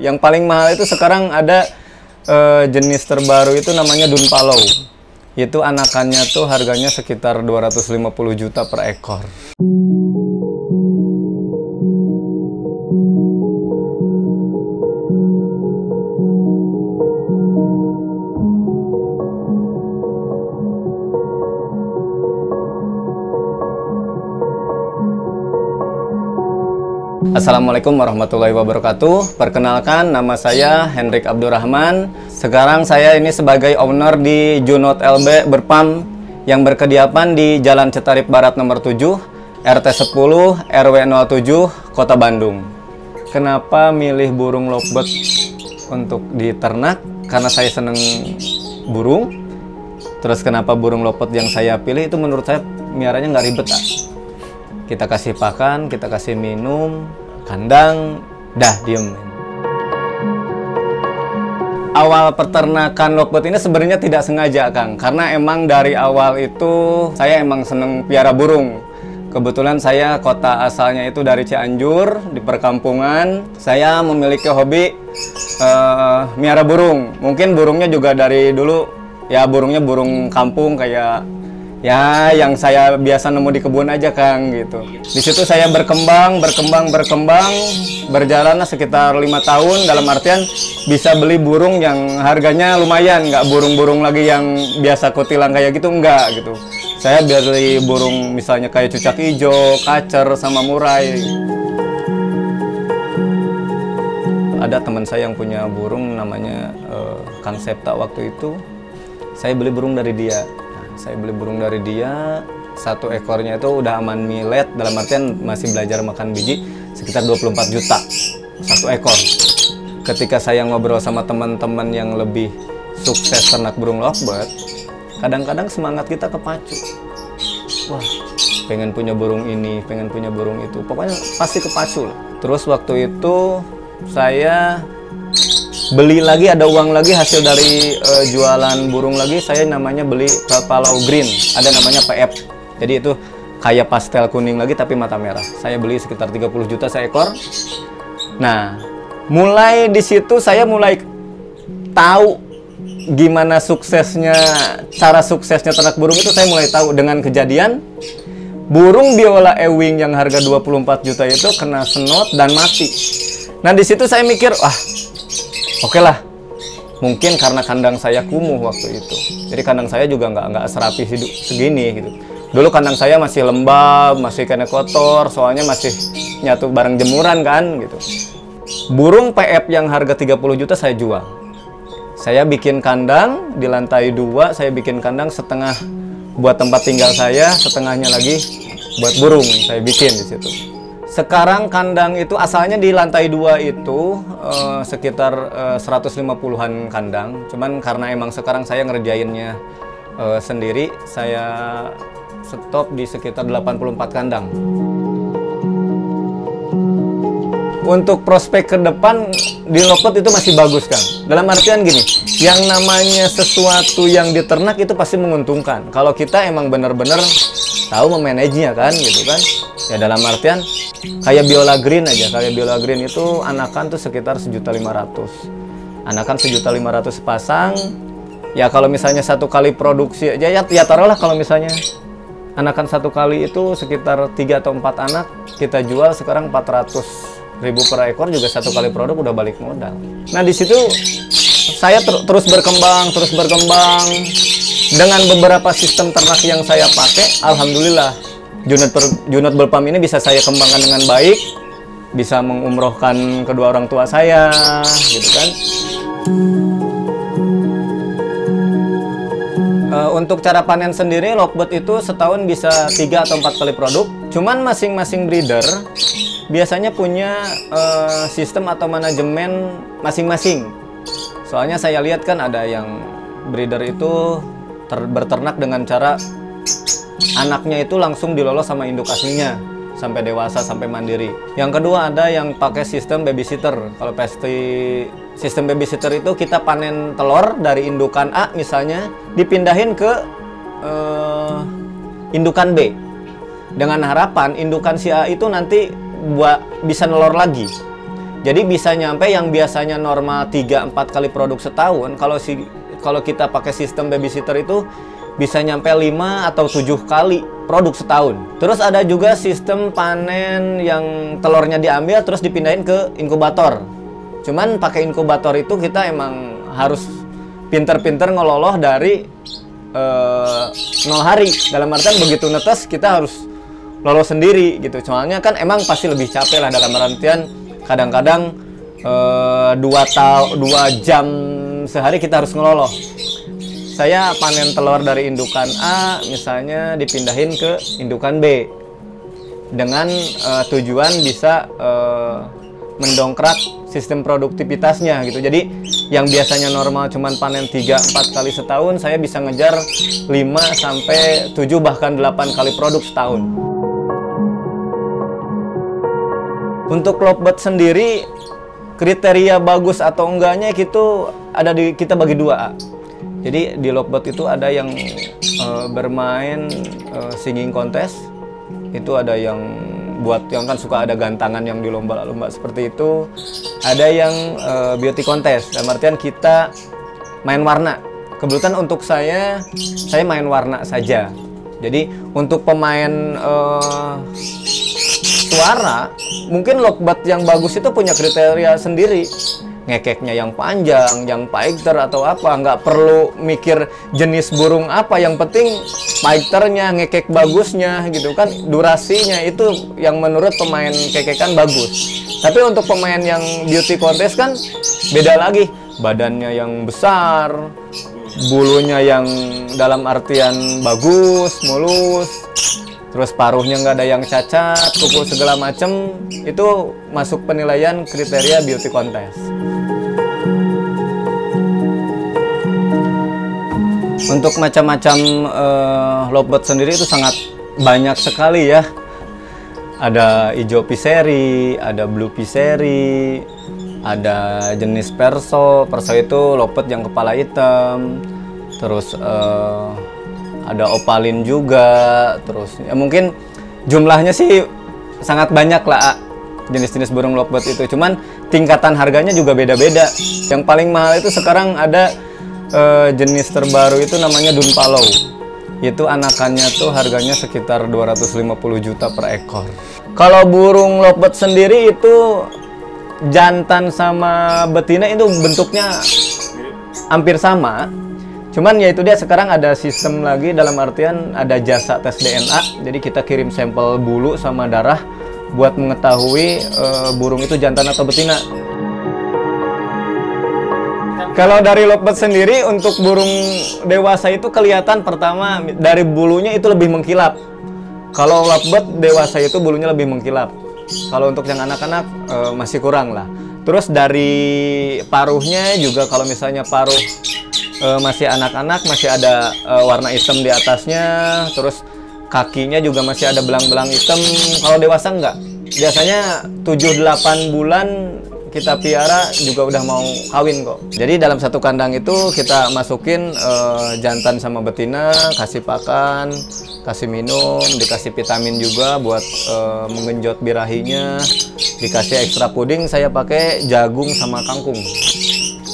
Yang paling mahal itu sekarang ada jenis terbaru itu namanya Dunpalow. Itu anakannya tuh harganya sekitar 250 juta per ekor. Assalamualaikum warahmatullahi wabarakatuh. Perkenalkan, nama saya Hendrik Abdurrahman. Sekarang saya ini sebagai owner di Junot LB Berpam yang berkediaman di Jalan Cetarip Barat nomor 7, RT 10, RW 07, Kota Bandung. Kenapa milih burung lovebird untuk diternak? Karena saya seneng burung. Terus kenapa burung lovebird yang saya pilih itu menurut saya miaranya nggak ribet, ah. Kita kasih pakan, kita kasih minum, kandang, dah diem. Awal peternakan lovebird ini sebenarnya tidak sengaja, Kang. Karena emang dari awal itu saya emang seneng piara burung. Kebetulan saya kota asalnya itu dari Cianjur, di perkampungan. Saya memiliki hobi miara burung. Mungkin burungnya juga dari dulu, ya burungnya burung kampung kayak ya yang saya biasa nemu di kebun aja, Kang, gitu. Di situ saya berkembang, berjalan sekitar 5 tahun, dalam artian bisa beli burung yang harganya lumayan, nggak burung-burung lagi yang biasa kutilang kayak gitu, enggak gitu. Saya beli burung misalnya kayak cucak hijau, kacer, sama murai. Ada teman saya yang punya burung namanya Kang Septa. Waktu itu saya beli burung dari dia. Saya beli burung dari dia, satu ekornya itu udah aman milet, dalam artian masih belajar makan biji, sekitar 24 juta satu ekor. Ketika saya ngobrol sama teman-teman yang lebih sukses ternak burung lovebird, kadang-kadang semangat kita kepacu. Wah, pengen punya burung ini, pengen punya burung itu, pokoknya pasti kepacu lah. Terus waktu itu saya beli lagi, ada uang lagi hasil dari jualan burung lagi, saya namanya beli Dunpalow Green, ada namanya PF. Jadi itu kayak pastel kuning lagi tapi mata merah. Saya beli sekitar 30 juta seekor. Nah, mulai di situ saya mulai tahu gimana suksesnya, cara suksesnya ternak burung itu saya mulai tahu dengan kejadian burung biola ewing yang harga 24 juta itu kena senot dan mati. Nah, di situ saya mikir, wah, oke lah, mungkin karena kandang saya kumuh waktu itu. Jadi kandang saya juga nggak serapi hidup segini gitu. Dulu kandang saya masih lembab, masih kena kotor, soalnya masih nyatu barang jemuran kan gitu. Burung PF yang harga 30 juta saya jual. Saya bikin kandang di lantai 2, saya bikin kandang setengah buat tempat tinggal saya, setengahnya lagi buat burung saya bikin di situ. Sekarang kandang itu asalnya di lantai 2 itu sekitar 150-an kandang. Cuman karena emang sekarang saya ngerjainnya sendiri, saya stop di sekitar 84 kandang. Untuk prospek ke depan di lovebird itu masih bagus, Kang. Dalam artian gini, yang namanya sesuatu yang diternak itu pasti menguntungkan. Kalau kita emang bener-bener tahu memanagenya kan, gitu kan. Ya dalam artian kayak Biola Green aja, kayak Biola Green itu anakan tuh sekitar 1.500.000. Anakan 1.500.000 pasang. Ya kalau misalnya satu kali produksi aja, ya taruhlah kalau misalnya anakan satu kali itu sekitar 3 atau 4 anak, kita jual sekarang 400.000 per ekor, juga satu kali produk udah balik modal. Nah di situ saya terus berkembang dengan beberapa sistem ternak yang saya pakai. Alhamdulillah Junot Berpam ini bisa saya kembangkan dengan baik, bisa mengumrohkan kedua orang tua saya, gitu kan. Untuk cara panen sendiri, lovebird itu setahun bisa 3 atau 4 kali produk. Cuman masing-masing breeder biasanya punya sistem atau manajemen masing-masing. Soalnya saya lihat kan ada yang breeder itu berternak dengan cara anaknya itu langsung dilolos sama induk aslinya sampai dewasa, sampai mandiri. Yang kedua ada yang pakai sistem babysitter. Kalau pasti sistem babysitter itu kita panen telur dari indukan A misalnya, dipindahin ke indukan B. Dengan harapan indukan si A itu nanti bisa nelor lagi. Jadi bisa nyampe yang biasanya normal 3-4 kali produk setahun, kalau kita pakai sistem babysitter itu bisa nyampe 5 atau 7 kali produk setahun. Terus ada juga sistem panen yang telurnya diambil terus dipindahin ke inkubator. Cuman pakai inkubator itu kita emang harus pinter-pinter ngeloloh dari 0 hari. Dalam artian begitu netes kita harus lolos sendiri gitu. Soalnya kan emang pasti lebih capek lah, dalam artian kadang-kadang 2 jam sehari kita harus ngeloloh. Saya panen telur dari indukan A misalnya dipindahin ke indukan B dengan tujuan bisa mendongkrak sistem produktivitasnya gitu. Jadi yang biasanya normal cuman panen 3-4 kali setahun, saya bisa ngejar 5 sampai 7 bahkan 8 kali produk setahun. Untuk lovebird sendiri, kriteria bagus atau enggaknya itu ada kita bagi 2. Jadi di lovebird itu ada yang bermain singing contest, itu ada yang buat yang kan suka ada gantangan yang di lomba-lomba seperti itu, ada yang beauty contest, dalam artian kita main warna. Kebetulan untuk saya main warna saja. Jadi untuk pemain suara, mungkin lovebird yang bagus itu punya kriteria sendiri. Ngekeknya yang panjang, yang paikter atau apa, nggak perlu mikir jenis burung apa, yang penting paikternya, ngekek bagusnya gitu kan, durasinya itu yang menurut pemain kekekan bagus. Tapi untuk pemain yang beauty contest kan beda lagi, badannya yang besar, bulunya yang dalam artian bagus, mulus, terus paruhnya nggak ada yang cacat, kuku segala macem, itu masuk penilaian kriteria beauty contest. Untuk macam-macam lovebird sendiri itu sangat banyak sekali ya. Ada hijau piseri, ada blue piseri, ada jenis perso. Perso itu lovebird yang kepala hitam. Terus ada opalin juga. Terus ya mungkin jumlahnya sih sangat banyak lah jenis-jenis burung lovebird itu. Cuman tingkatan harganya juga beda-beda. Yang paling mahal itu sekarang ada jenis terbaru itu namanya Dunpalow. Itu anakannya tuh harganya sekitar 250 juta per ekor. Kalau burung lovebird sendiri itu jantan sama betina itu bentuknya hampir sama. Cuman ya itu dia, sekarang ada sistem lagi, dalam artian ada jasa tes DNA. Jadi kita kirim sampel bulu sama darah buat mengetahui burung itu jantan atau betina. Kalau dari lovebird sendiri, untuk burung dewasa itu kelihatan pertama dari bulunya itu lebih mengkilap. Kalau lovebird dewasa itu bulunya lebih mengkilap. Kalau untuk yang anak-anak masih kurang lah. Terus dari paruhnya juga, kalau misalnya paruh masih anak-anak masih ada warna hitam di atasnya. Terus kakinya juga masih ada belang-belang hitam. Kalau dewasa enggak. Biasanya 7-8 bulan kita piara juga udah mau kawin kok. Jadi dalam satu kandang itu kita masukin jantan sama betina, kasih pakan, kasih minum, dikasih vitamin juga buat menggenjot birahinya, dikasih ekstra puding. Saya pakai jagung sama kangkung.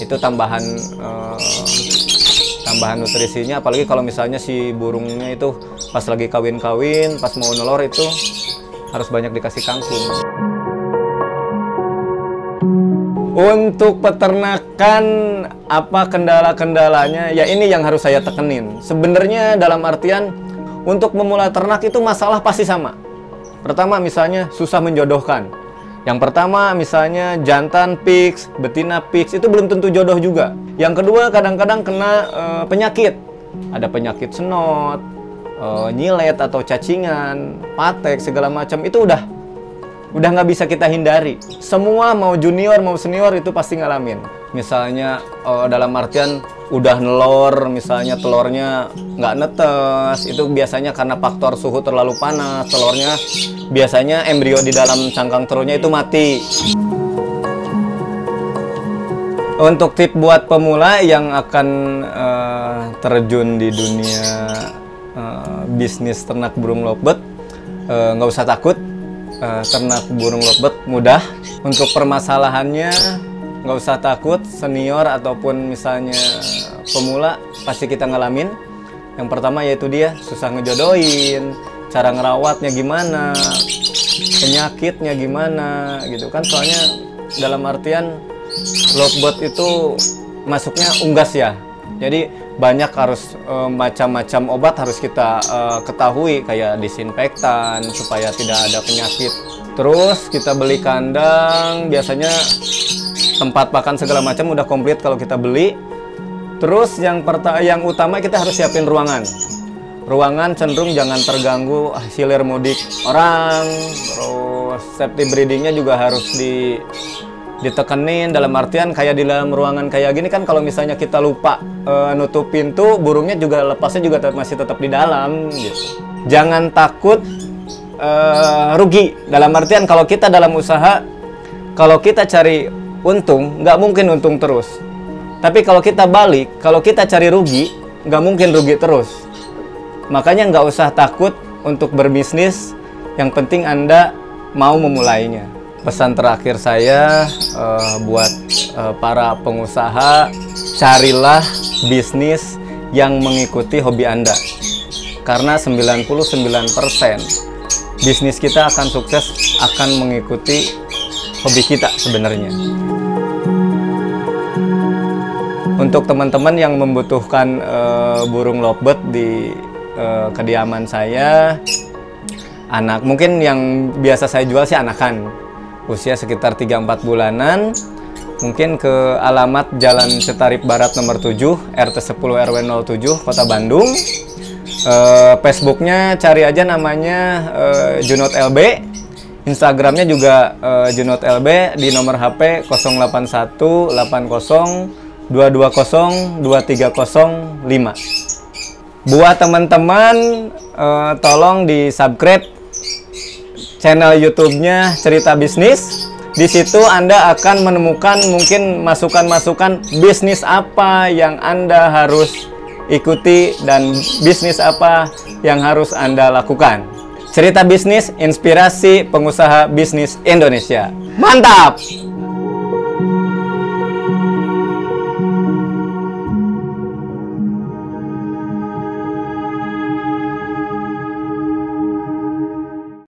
Itu tambahan nutrisinya, apalagi kalau misalnya si burungnya itu pas lagi kawin-kawin, pas mau nelor itu harus banyak dikasih kangkung. Untuk peternakan, apa kendala-kendalanya? Ya ini yang harus saya tekenin. Sebenarnya dalam artian untuk memulai ternak itu masalah pasti sama. Pertama misalnya susah menjodohkan. Yang pertama misalnya jantan pigs, betina pigs itu belum tentu jodoh juga. Yang kedua kadang-kadang kena penyakit. Ada penyakit senot, nyilet atau cacingan, patek segala macam, itu udah nggak bisa kita hindari. Semua mau junior mau senior itu pasti ngalamin. Misalnya dalam artian udah nelor, misalnya telurnya nggak netes, itu biasanya karena faktor suhu terlalu panas. Telurnya biasanya embrio di dalam cangkang telurnya itu mati. Untuk tip buat pemula yang akan terjun di dunia bisnis ternak burung lovebird, nggak usah takut. ternak burung lovebird mudah. Untuk permasalahannya nggak usah takut, senior ataupun misalnya pemula pasti kita ngalamin. Yang pertama yaitu dia susah ngejodohin, cara ngerawatnya gimana, penyakitnya gimana gitu kan. Soalnya dalam artian lovebird itu masuknya unggas ya. Jadi banyak harus macam-macam obat harus kita ketahui, kayak disinfektan supaya tidak ada penyakit. Terus kita beli kandang, biasanya tempat pakan segala macam udah komplit kalau kita beli. Terus yang utama kita harus siapin ruangan. Ruangan cenderung jangan terganggu hilir mudik orang. Terus safety breedingnya juga harus ditekenin, dalam artian kayak di dalam ruangan kayak gini kan, kalau misalnya kita lupa nutup pintu, burungnya juga lepasnya juga masih tetap di dalam gitu. Jangan takut rugi, dalam artian kalau kita dalam usaha, kalau kita cari untung, nggak mungkin untung terus. Tapi kalau kita balik, kalau kita cari rugi, nggak mungkin rugi terus. Makanya nggak usah takut untuk berbisnis, yang penting Anda mau memulainya. Pesan terakhir saya buat para pengusaha, carilah bisnis yang mengikuti hobi Anda. Karena 99% bisnis kita akan sukses akan mengikuti hobi kita sebenarnya. Untuk teman-teman yang membutuhkan burung lovebird di kediaman saya, mungkin yang biasa saya jual sih anakan, usia sekitar 3-4 bulanan. Mungkin ke alamat Jalan Cetarip Barat nomor 7, RT 10 RW 07, Kota Bandung. Facebooknya cari aja namanya Junot LB. Instagramnya juga Junot LB di nomor HP 081 80 220 2305. Buat teman-teman tolong di subscribe channel YouTube-nya Cerita Bisnis. Di situ Anda akan menemukan mungkin masukan-masukan bisnis apa yang Anda harus ikuti dan bisnis apa yang harus Anda lakukan. Cerita Bisnis, inspirasi pengusaha bisnis Indonesia. Mantap!